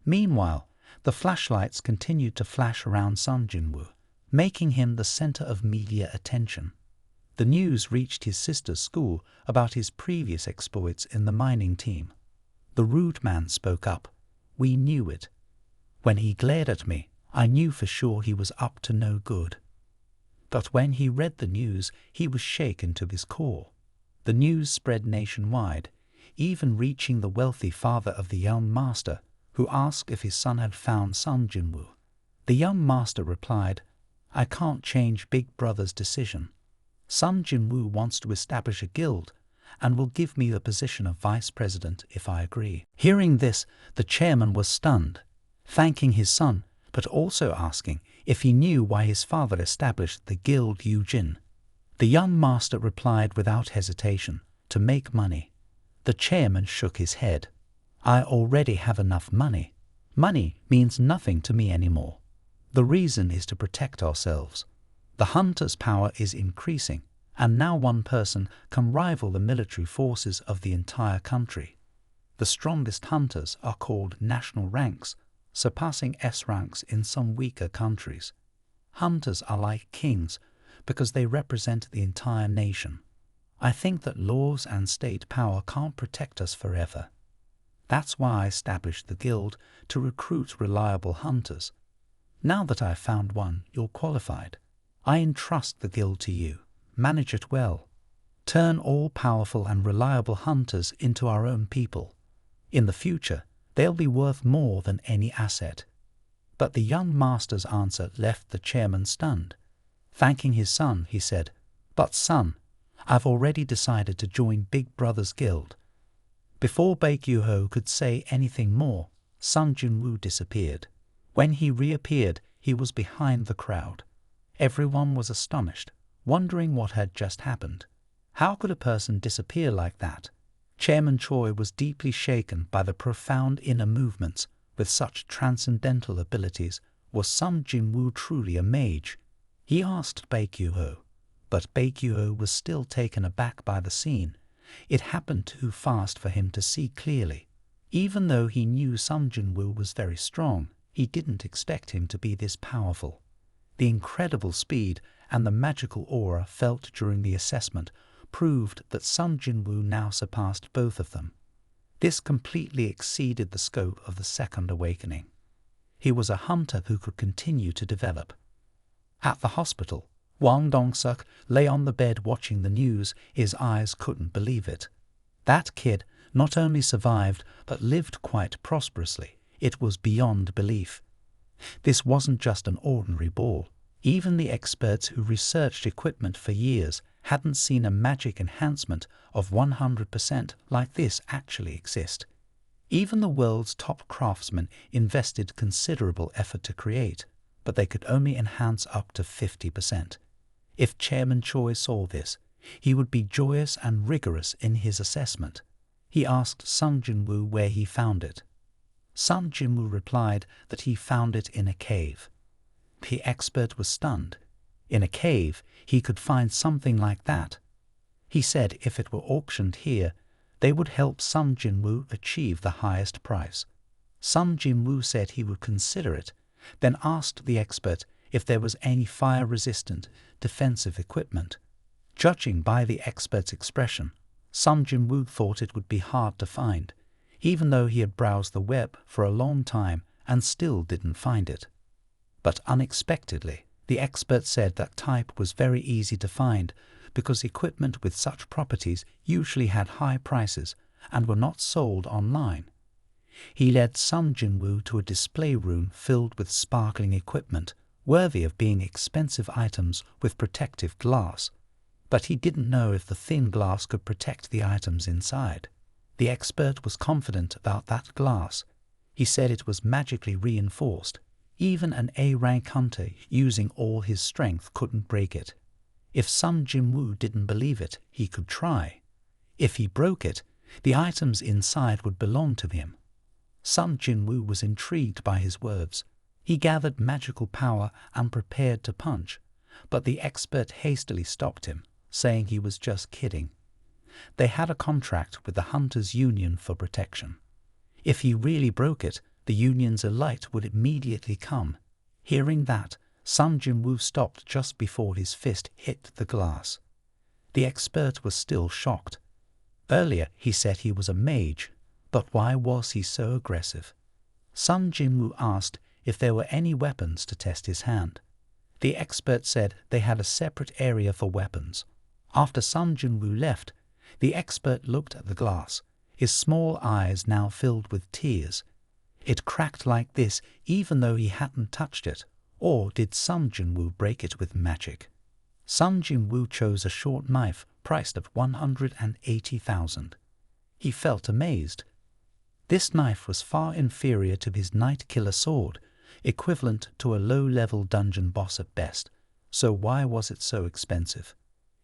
Speaker 1: Meanwhile, the flashlights continued to flash around Sung Jin Woo, making him the center of media attention. The news reached his sister's school about his previous exploits in the mining team. The rude man spoke up. We knew it. When he glared at me, I knew for sure he was up to no good. But when he read the news, he was shaken to his core. The news spread nationwide. even reaching the wealthy father of the young master, who asked if his son had found Sung Jin Woo. The young master replied, "I can't change Big Brother's decision. Sung Jin Woo wants to establish a guild and will give me the position of vice president if I agree." Hearing this, the chairman was stunned, thanking his son, but also asking if he knew why his father established the guild Eugene. The young master replied without hesitation, "To make money." The chairman shook his head. "I already have enough money. Money means nothing to me anymore. The reason is to protect ourselves. The hunter's power is increasing, and now one person can rival the military forces of the entire country. The strongest hunters are called national ranks, surpassing S ranks in some weaker countries. Hunters are like kings because they represent the entire nation. I think that laws and state power can't protect us forever. That's why I established the guild, to recruit reliable hunters. Now that I've found one, you're qualified. I entrust the guild to you. Manage it well. Turn all powerful and reliable hunters into our own people. In the future, they'll be worth more than any asset." But the young master's answer left the chairman stunned. Thanking his son, he said, "But son, I've already decided to join Big Brother's guild." Before Baek-yoo-ho could say anything more, Sung Jin Woo disappeared. When he reappeared, he was behind the crowd. Everyone was astonished, wondering what had just happened. How could a person disappear like that? Chairman Choi was deeply shaken by the profound inner movements. With such transcendental abilities, was Sung Jin Woo truly a mage? He asked Baek-yoo-ho, but Baek-yoo-ho was still taken aback by the scene. It happened too fast for him to see clearly. Even though he knew Sung Jin Woo was very strong, he didn't expect him to be this powerful. The incredible speed and the magical aura felt during the assessment proved that Sung Jin Woo now surpassed both of them. This completely exceeded the scope of the second awakening. He was a hunter who could continue to develop. At the hospital, Wang Dong-suk lay on the bed watching the news. His eyes couldn't believe it. That kid not only survived but lived quite prosperously. It was beyond belief. This wasn't just an ordinary ball. Even the experts who researched equipment for years hadn't seen a magic enhancement of 100% like this actually exist. Even the world's top craftsmen invested considerable effort to create, but they could only enhance up to 50%. If Chairman Choi saw this, he would be joyous and rigorous in his assessment. He asked Sung Jin Woo where he found it. Sung Jin Woo replied that he found it in a cave. The expert was stunned. In a cave, he could find something like that. He said if it were auctioned here, they would help Sung Jin Woo achieve the highest price. Sung Jin Woo said he would consider it, then asked the expert if there was any fire-resistant defensive equipment. Judging by the expert's expression, Sung Jin Woo thought it would be hard to find, even though he had browsed the web for a long time and still didn't find it. But unexpectedly, the expert said that type was very easy to find because equipment with such properties usually had high prices and were not sold online. He led Sung Jin Woo to a display room filled with sparkling equipment, worthy of being expensive items with protective glass. But he didn't know if the thin glass could protect the items inside. The expert was confident about that glass. He said it was magically reinforced. Even an A-rank hunter using all his strength couldn't break it. If Sung Jin Woo didn't believe it, he could try. If he broke it, the items inside would belong to him. Sung Jin Woo was intrigued by his words. He gathered magical power and prepared to punch, but the expert hastily stopped him, saying he was just kidding. They had a contract with the Hunters' Union for protection. If he really broke it, the union's elite would immediately come. Hearing that, Sung Jin Woo stopped just before his fist hit the glass. The expert was still shocked. Earlier he said he was a mage, but why was he so aggressive? Sung Jin Woo asked if there were any weapons to test his hand. The expert said they had a separate area for weapons. After Sung Jin Woo left, the expert looked at the glass. his small eyes now filled with tears. It cracked like this even though he hadn't touched it, or did Sung Jin Woo break it with magic? Sung Jin Woo chose a short knife priced at 180,000. He felt amazed. This knife was far inferior to his Night Killer sword, equivalent to a low-level dungeon boss at best, so why was it so expensive?